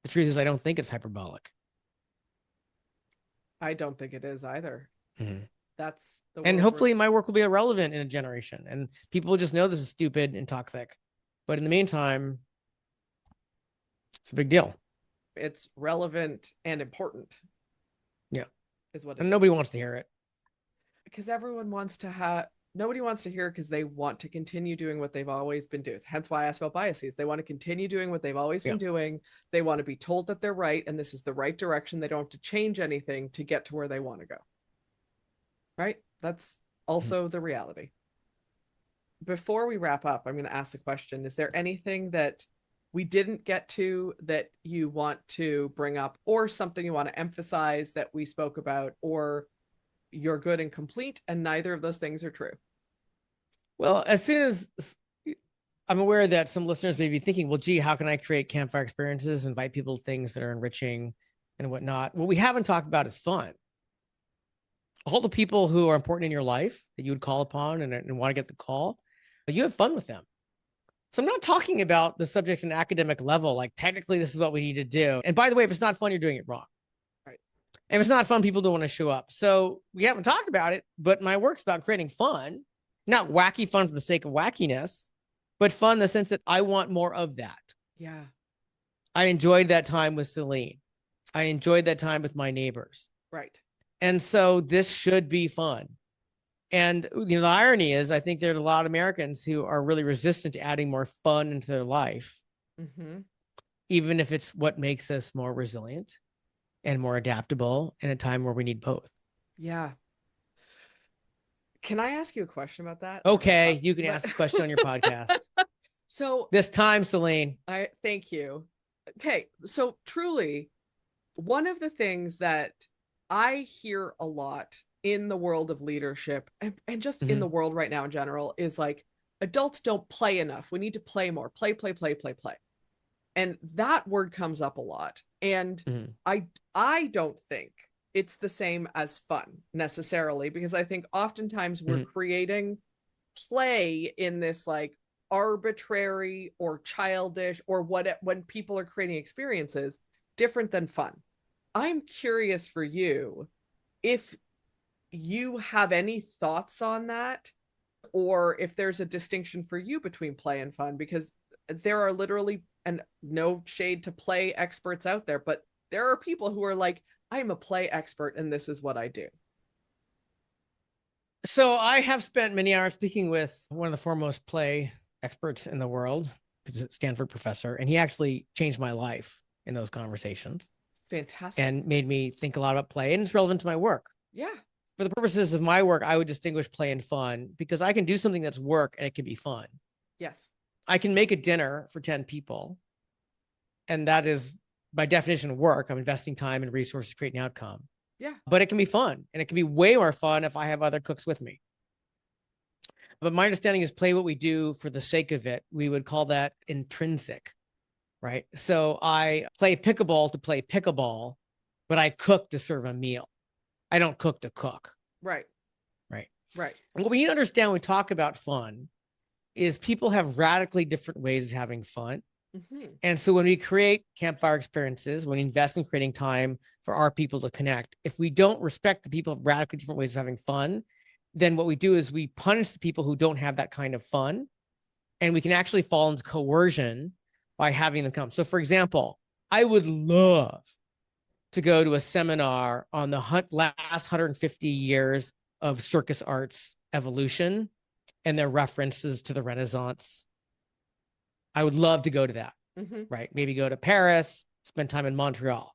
the truth is, I don't think it's hyperbolic. I don't think it is either. Mm-hmm. That's the and hopefully my work will be irrelevant in a generation and people will just know this is stupid and toxic. But in the meantime, it's a big deal. It's relevant and important. Yeah. Is what and nobody wants to hear it. Because everyone wants to nobody wants to hear it, because they want to continue doing what they've always been doing. Hence why I asked about biases. They want to continue doing what they've always been doing. They want to be told that they're right and this is the right direction. They don't have to change anything to get to where they want to go. Right? That's also the reality. Before we wrap up, I'm going to ask the question, is there anything that we didn't get to that you want to bring up, or something you want to emphasize that we spoke about, or you're good and complete and neither of those things are true? Well, as soon as I'm aware that some listeners may be thinking, well, gee, how can I create campfire experiences, invite people to things that are enriching and whatnot? What we haven't talked about is fun. All the people who are important in your life that you would call upon and want to get the call, you have fun with them. So I'm not talking about the subject at an academic level, like technically this is what we need to do. And by the way, if it's not fun, you're doing it wrong. Right. And if it's not fun, people don't want to show up. So we haven't talked about it, but my work's about creating fun, not wacky fun for the sake of wackiness, but fun in the sense that I want more of that. Yeah. I enjoyed that time with Céline. I enjoyed that time with my neighbors. Right. And so this should be fun. And the irony is, I think there are a lot of Americans who are really resistant to adding more fun into their life, even if it's what makes us more resilient and more adaptable in a time where we need both. Yeah. Can I ask you a question about that? Okay, you can ask a question on your podcast. So this time, Céline. I thank you. Okay, so truly, one of the things that I hear a lot in the world of leadership and just in the world right now in general is like, adults don't play enough. We need to play more. Play, play, play, play, play. And that word comes up a lot. And I don't think it's the same as fun necessarily, because I think oftentimes we're creating play in this like arbitrary or childish or when people are creating experiences different than fun. I'm curious for you if you have any thoughts on that, or if there's a distinction for you between play and fun, because there are literally, and no shade to play experts out there, but there are people who are like, I'm a play expert and this is what I do. So I have spent many hours speaking with one of the foremost play experts in the world, who's a Stanford professor, and he actually changed my life in those conversations. Fantastic. And made me think a lot about play, and it's relevant to my work. Yeah. For the purposes of my work, I would distinguish play and fun, because I can do something that's work and it can be fun. Yes. I can make a dinner for 10 people, and that is by definition work. I'm investing time and resources to create an outcome. Yeah. But it can be fun, and it can be way more fun if I have other cooks with me. But my understanding is play what we do for the sake of it. We would call that intrinsic, right? So I play pickleball to play pickleball, but I cook to serve a meal. I don't cook to cook. Right. Right. Right. And what we need to understand when we talk about fun is people have radically different ways of having fun. And so when we create campfire experiences, when we invest in creating time for our people to connect, if we don't respect the people of radically different ways of having fun, then what we do is we punish the people who don't have that kind of fun. And we can actually fall into coercion by having them come. So for example, I would love to go to a seminar on the last 150 years of circus arts evolution and their references to the Renaissance. I would love to go to that, right? Maybe go to Paris, spend time in Montreal.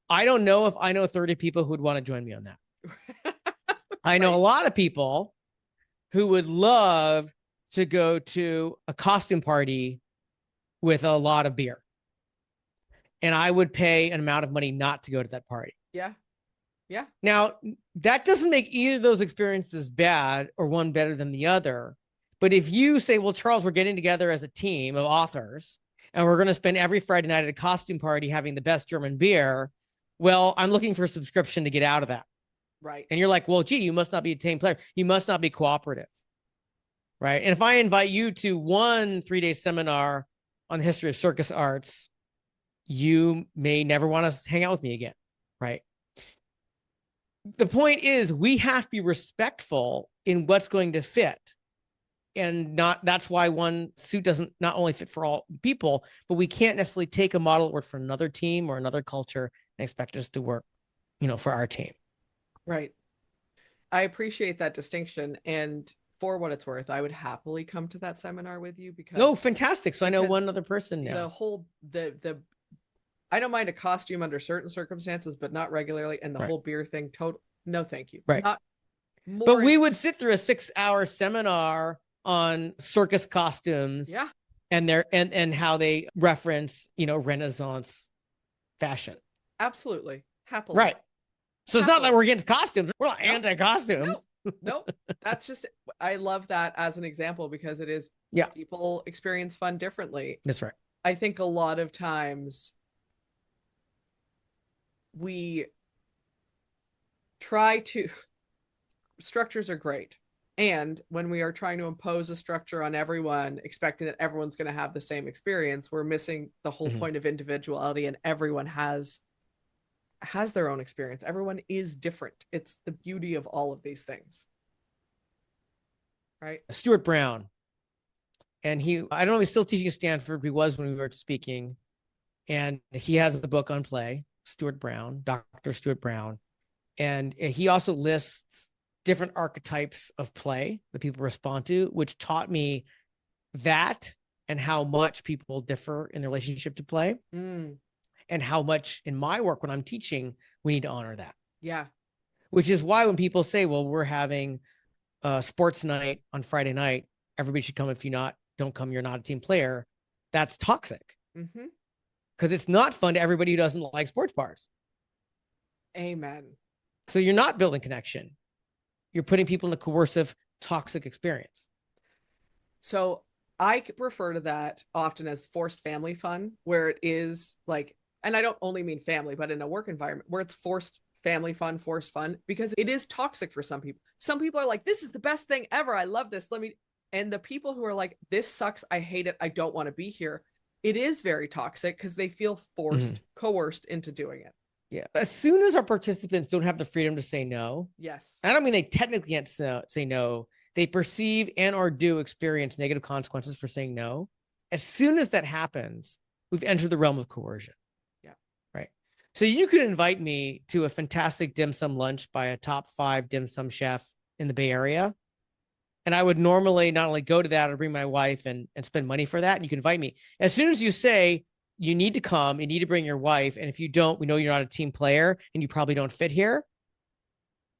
I don't know if I know 30 people who would want to join me on that. I know a lot of people who would love to go to a costume party with a lot of beer. And I would pay an amount of money not to go to that party. Yeah. Yeah. Now, that doesn't make either of those experiences bad or one better than the other. But if you say, well, Charles, we're getting together as a team of authors and we're going to spend every Friday night at a costume party having the best German beer, well, I'm looking for a subscription to get out of that. Right. And you're like, well, gee, you must not be a team player. You must not be cooperative. Right. And if I invite you to one 3-day seminar on the history of circus arts, you may never want to hang out with me again. Right. The point is, we have to be respectful in what's going to fit. And that's why one suit doesn't not only fit for all people, but we can't necessarily take a model that worked for another team or another culture and expect us to work, for our team. Right. I appreciate that distinction. And for what it's worth, I would happily come to that seminar with you because. Oh, fantastic. So I know one other person now. I don't mind a costume under certain circumstances, but not regularly. And the whole beer thing, no, thank you. Right. But we would sit through a 6-hour seminar on circus costumes, and how they reference, Renaissance fashion. Absolutely. Happily. Right. So it's not that we're against costumes. We're not anti-costumes. Nope. That's just, I love that as an example because it is, people experience fun differently. That's right. I think a lot of times we try to, structures are great. And when we are trying to impose a structure on everyone, expecting that everyone's going to have the same experience, we're missing the whole point of individuality, and everyone has their own experience. Everyone is different. It's the beauty of all of these things. Right? Stuart Brown. And I don't know if he's still teaching at Stanford. He was when we were speaking. And he has the book on play. Dr. Stuart Brown. And he also lists different archetypes of play that people respond to, which taught me that and how much people differ in their relationship to play. And how much in my work when I'm teaching, we need to honor that. Yeah. Which is why when people say, well, we're having a sports night on Friday night, everybody should come. If don't come, you're not a team player. That's toxic. Because it's not fun to everybody who doesn't like sports bars. Amen. So you're not building connection. You're putting people in a coercive, toxic experience. So I refer to that often as forced family fun, where it is like, and I don't only mean family, but in a work environment where it's forced family fun, forced fun, because it is toxic for some people. Some people are like, this is the best thing ever. I love this. And the people who are like, this sucks. I hate it. I don't want to be here. It is very toxic because they feel forced, coerced into doing it. Yeah. As soon as our participants don't have the freedom to say no. Yes. I don't mean they technically can't say no. They perceive and or do experience negative consequences for saying no. As soon as that happens, we've entered the realm of coercion. Yeah. Right. So you could invite me to a fantastic dim sum lunch by a top 5 dim sum chef in the Bay Area. And I would normally not only go to that or bring my wife and spend money for that. And you can invite me. As soon as you say, you need to come, you need to bring your wife. And if you don't, we know you're not a team player and you probably don't fit here.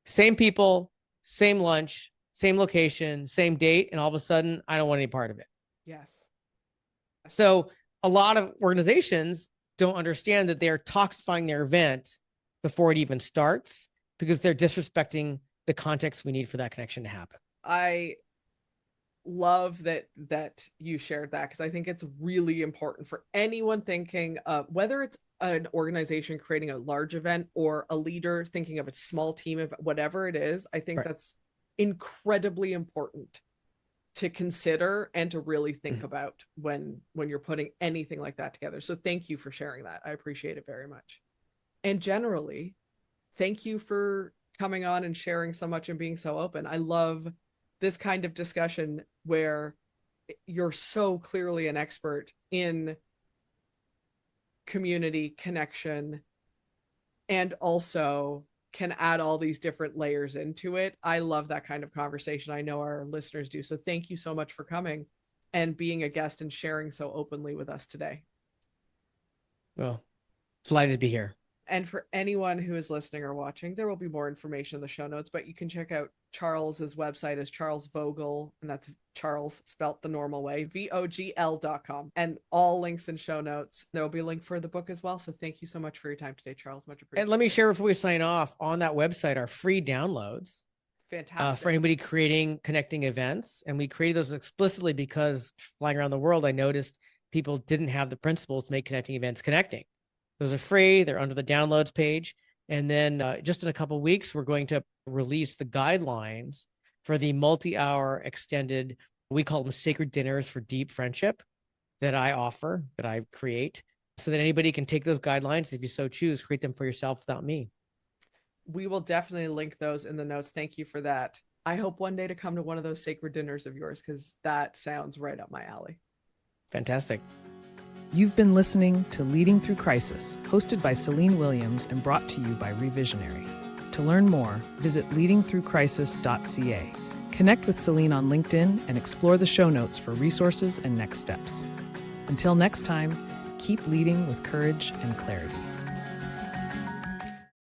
Same people, same lunch, same location, same date. And all of a sudden, I don't want any part of it. Yes. So a lot of organizations don't understand that they're toxifying their event before it even starts because they're disrespecting the context we need for that connection to happen. I love that you shared that because I think it's really important for anyone thinking whether it's an organization creating a large event or a leader thinking of a small team of whatever it is. I think that's incredibly important to consider and to really think about when you're putting anything like that together. So thank you for sharing that. I appreciate it very much. And generally, thank you for coming on and sharing so much and being so open. I love this kind of discussion where you're so clearly an expert in community connection and also can add all these different layers into it. I love that kind of conversation. I know our listeners do. So thank you so much for coming and being a guest and sharing so openly with us today. Well, delighted to be here. And for anyone who is listening or watching, there will be more information in the show notes, but you can check out Charles's website is Charles Vogl, and that's Charles spelt the normal way, VOGL.com, and all links and show notes. There will be a link for the book as well. So thank you so much for your time today, Charles. Much appreciated. And let me share before we sign off, on that website are free downloads. Fantastic. For anybody creating connecting events. And we created those explicitly because flying around the world, I noticed people didn't have the principles to make connecting events connecting. Those are free. They're under the downloads page. And then just in a couple of weeks, we're going to release the guidelines for the multi-hour extended, we call them sacred dinners for deep friendship that I offer, that I create, so that anybody can take those guidelines, if you so choose, create them for yourself without me. We will definitely link those in the notes. Thank you for that. I hope one day to come to one of those sacred dinners of yours, because that sounds right up my alley. Fantastic. You've been listening to Leading Through Crisis, hosted by Céline Williams and brought to you by Revisionary. To learn more, visit leadingthroughcrisis.ca. Connect with Céline on LinkedIn and explore the show notes for resources and next steps. Until next time, keep leading with courage and clarity.